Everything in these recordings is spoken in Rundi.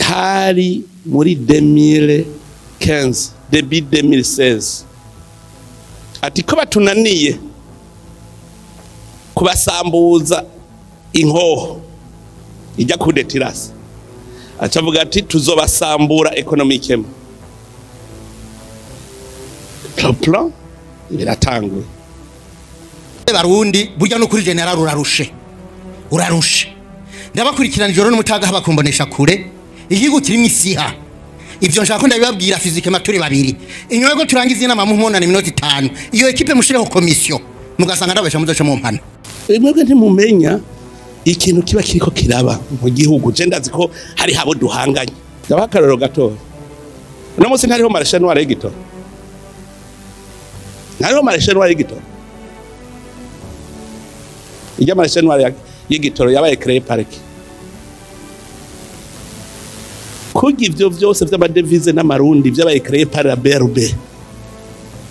hari muri 2015 début 2016 ati ko batunaniye kubasambuza inkoho ijya kudetirasi acavuga ati tuzobasambura economiquement plan biratanguye barundi burya no kuri general urarushe ndabakurikirana ijoro n'umutaga habakombonesha kure igihugu kirimo isiha ivyo nshaka ndabibabwira fizike maturi babiri inywego turangize inama mu mpona ni minota 5 iyo equipe mushireho commission mugasanga ndabesha muzoca mu mpana mwebwe ntimumenya ikintu kiba kiriko kiraba mu gihugu je ndazi ko hari habo duhanganye ndabakaroro gato no munsi ntariho marshal noir y'igitoro ntariho marshal noir y'igitoro ijya marshal noir y'igitoro yabaye créé par qui kugira ivyo vyose vy'amadevize n'amarundi vyabaye créé par la BRB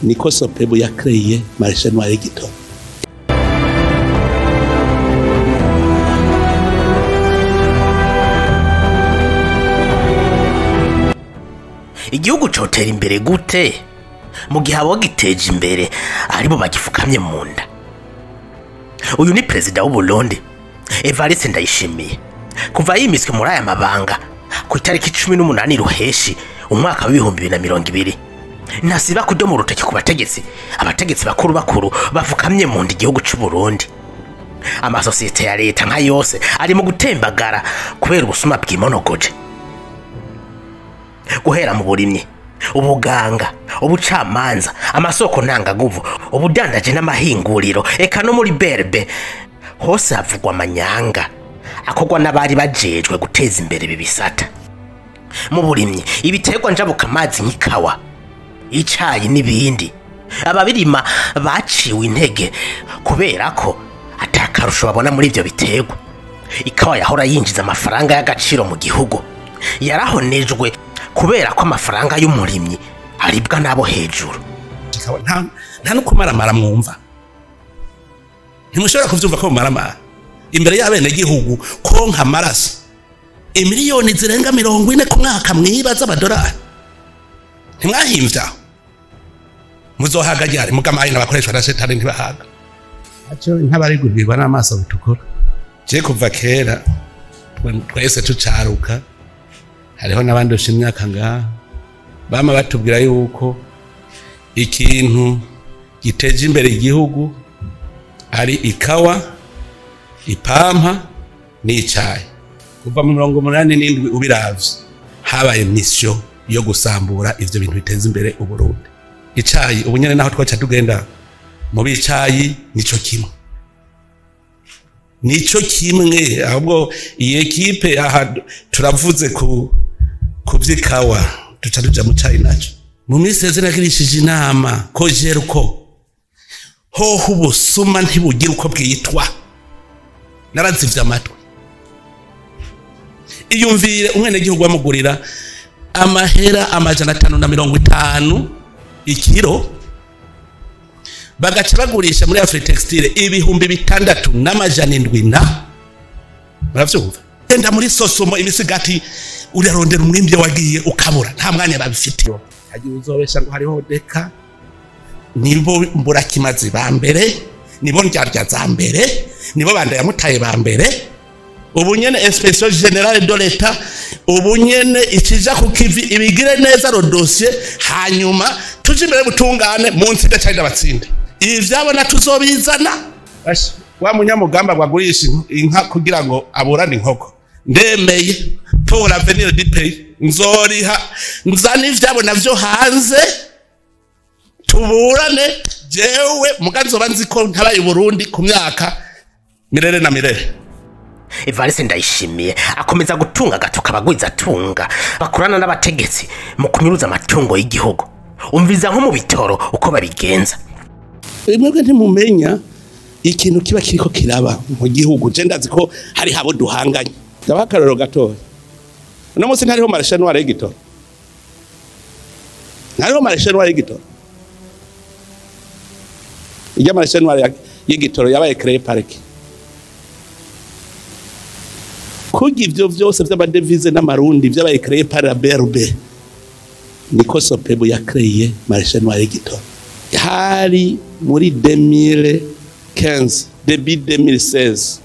niko Sopebu ya créé marshal noir y'igitoro. Igihugu cotera imbere gute mu gihe abo giteje imbere aribo bagifukamye mu nda. Uyu ni president w'u Burundi Evariste Ndayishimiye kuva yimiswe muri aya mabanga ku itariki 18 Ruheshi umwaka wa 2020 ntasiba kudomo rutoki ku abategetsi bakuru bafukamye mu nda igihugu cy'u Burundi. Amasosiyete ya leta nka yose ari mu gutembagara kubera ubusuma bw'imonogoje, guhera mu burimyi, ubuganga, ubucamanza, amasoko ntangaguvu, ubudandaje n'amahinguriro, eka no muri berbe hose havugwa amanyanga akogwa n'abari bajejwe guteza imbere bibisata. Mu burimyi ibiterwa njabuka amazi nk'ikawa, icayi n'ibindi ababirima baciwe intege kubera ko atakarusho babona muri ivyo biterwa. Ikawa yahora yinjiza amafaranga y'agaciro mu gihugu yarahonejwe kubera ko amafaranga y'umurimyi aribwa nabo hejuru. Nta no kumaramara mwumva, ntimushobora kuvyumva ko mumaramara imbere y'abene gihugu ko nka maraso imiliyoni zirenga 40 ku mwaka mwibaza amadolari. Ntimwahimvya muzohaga ryari mugamaye n'abakoreshwa na shetani ntibahaga aco ntabarigurirwa n'amaso bitukura. Je kuva kera twese tucaruka hariho nabandi ushimyaka ngaha bama batubwira yuko ikintu giteje imbere igihugu ari ikawa, ipampa n'icayi. Kuva mu 87 ubiravye habaye mission yo gusambura ivyo bintu biteza imbere u Burundi. Icayi ubunyene naho twaca tugenda mu bicayi nico kimwe ahubwo iyi equipe aha turavuze ku vyikawa tuca tuja mu cayi naco. Mu minsi yaziragirishije inama ko jeruko hoho ubusuma ntibugira uko bwitwa narazivye amatwi. Iyumvire umwene gihugu amugurira amahera 550 ikiro bagaca bagurisha muri Afri Textile ibihumbi 6,700 muravyumva. Enda muri Sosomo imisigati urarondera umwimvye wagiye ukabura nta mwanya babifitiye. Hagiye uzobesha ngo hariho deka nibo mbura kimazi ba mbere, nibo ndyarya za mbere, nibo banda yamutaye ba mbere. Ubunyene inspection générale de l'État ubunyene ikija kukivi ibigire neza ro dossier hanyuma tuje imbere butungane munsi ndacayida batsinde. Ivi vyabona tuzobizana wa munyamugamba gwagurisha inka kugira ngo aburane inkoko ndemeye pour l'avenir du pays nzoriha nzana ivyabona vyo hanze tuburane jewe muganzo banziko ntabaye Burundi ku myaka mirere na mirere. Evariste Ndayishimiye akomeza gutunga gatoka abagwiza tunga bakurana n'abategetsi mu kunyuruza amatungo y'igihugu. Umviza nko mu bitoro uko babigenza. Mwebwe ntimumenya ikintu kiba kiriko kiraba mu gihugu je ndazi ko hari habo duhanganye. Ndabakaroro gato no munsi ntariho marshal noir y'igitoro, ntariho marshal noir y'igitoro ijya marshal noir y'igitoro yabaye créé par qui kugira ivyo vyose vy'amadevize n'amarundi vyabaye créé par la BRB niko Sopebu ya créé marché noir y'igitoro hari muri 2015 début 2016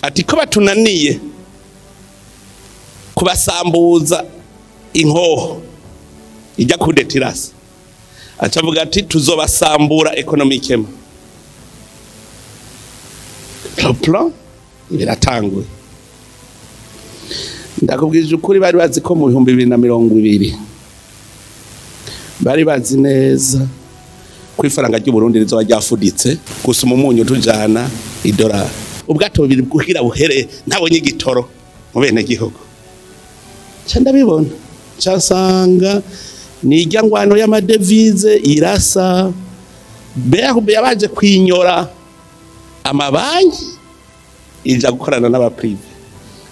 ati ko batunaniye kubasambuza inkoho ijya kudetirasi acavuga ati tuzobasambura economiquement plan biratanguye ndakubwije ukuri bari bazi ko mu 2020 bari bazi neza ko ifaranga ry'u Burundi rizoba ryafuditse gusa umunyu tujana $1 ubwato bubiri bwuhira buhere ntabonye igitoro mu bene gihugu ndabibona cyasanga ni ijyangwano y'amadevize irasa BRB yabaje kwinyora amabanki ija gukorana n'abaprive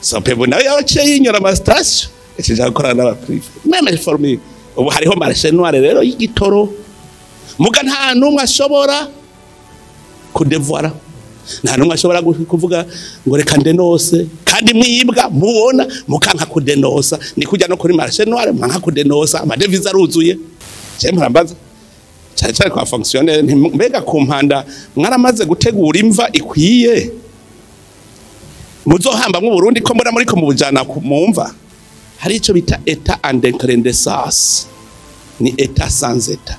Sopebu nawe yaciye yinyora amastation ija gukorana n'abaprive meme formule ubu hariho marché noir rero y'igitoro muga nta numwe ashobora kudevoira nta numwe ashobora kuvuga ngo reka ndenose kandi mwibwa mubona mukanka kudenosa ni kujya no kuri marché noir mwanka kudenosa amadevize aruzuye cyo murambaza cyane kwa fonctionnaire mbega kumpanda mwaramaze gutegura imva ikwiye muzohamba mu Burundi ko mbona muri ko mu bujana kumumva hari ico bita état en décrescence ni état sans état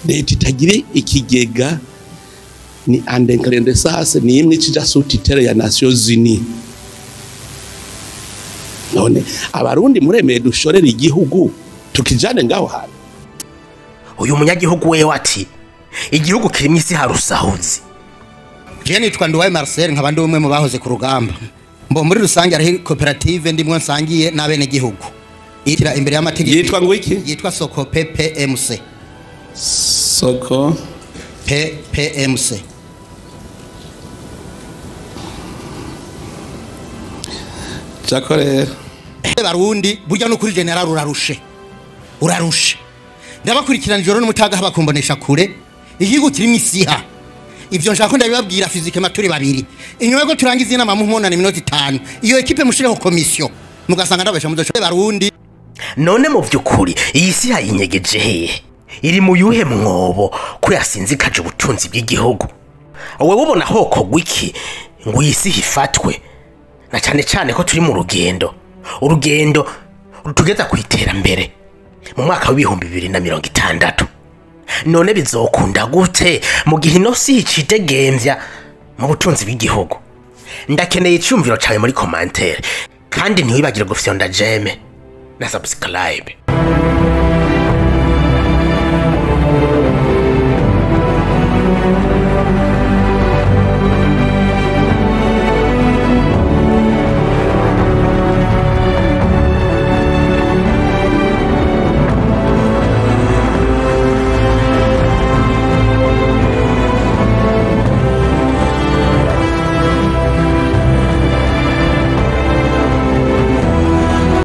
leta itagire ikigega ni en décrescence ni imwe cija sous-tutelle ya Nations Unies none abarundi muremeye dushorera igihugu tukijane ngaho hano uyu munyagihugu wewe ati igihugu kirimo isi harusahuzi je nitwa Nduwaye Marcel nkabandi umwe mu bahoze ku rugamba mbo muri rusange ari koperative ndimwe nsangiye n'abene gihugu itira imbere y'amategeko yitwa ngo iki yitwa Soko PPMC Soko PPMC Chakore Barundi burya no kuri general urarushe ndabakurikirana ijoro n'umutaga habakumbonesha kure igihugu kirimo isiha ivyo nshaka ndabibabwira fizike maturi babiri inywego turangiza inama mu mpona ni minota 5 iyo equipe mushireho commission mugasanga ndabesha mudocho Barundi none mu byukuri iyi siha yinyegeje hehe iri mu yuhe mwobo ko yasinzikaje ubutunzi bw'igihugu wewe ubona hoko gwiki ngo iyi siha ifatwe na cyane ko turi mu urugendo rutugeza kwiterambere mu mwaka wa 2060 none bizokunda gute mu gihe inosi icitegembya mu butunzi bw'igihugu ndakeneye icyumviro cyawe muri commentaire kandi ntiwibagire gufyonda jeme na subscribe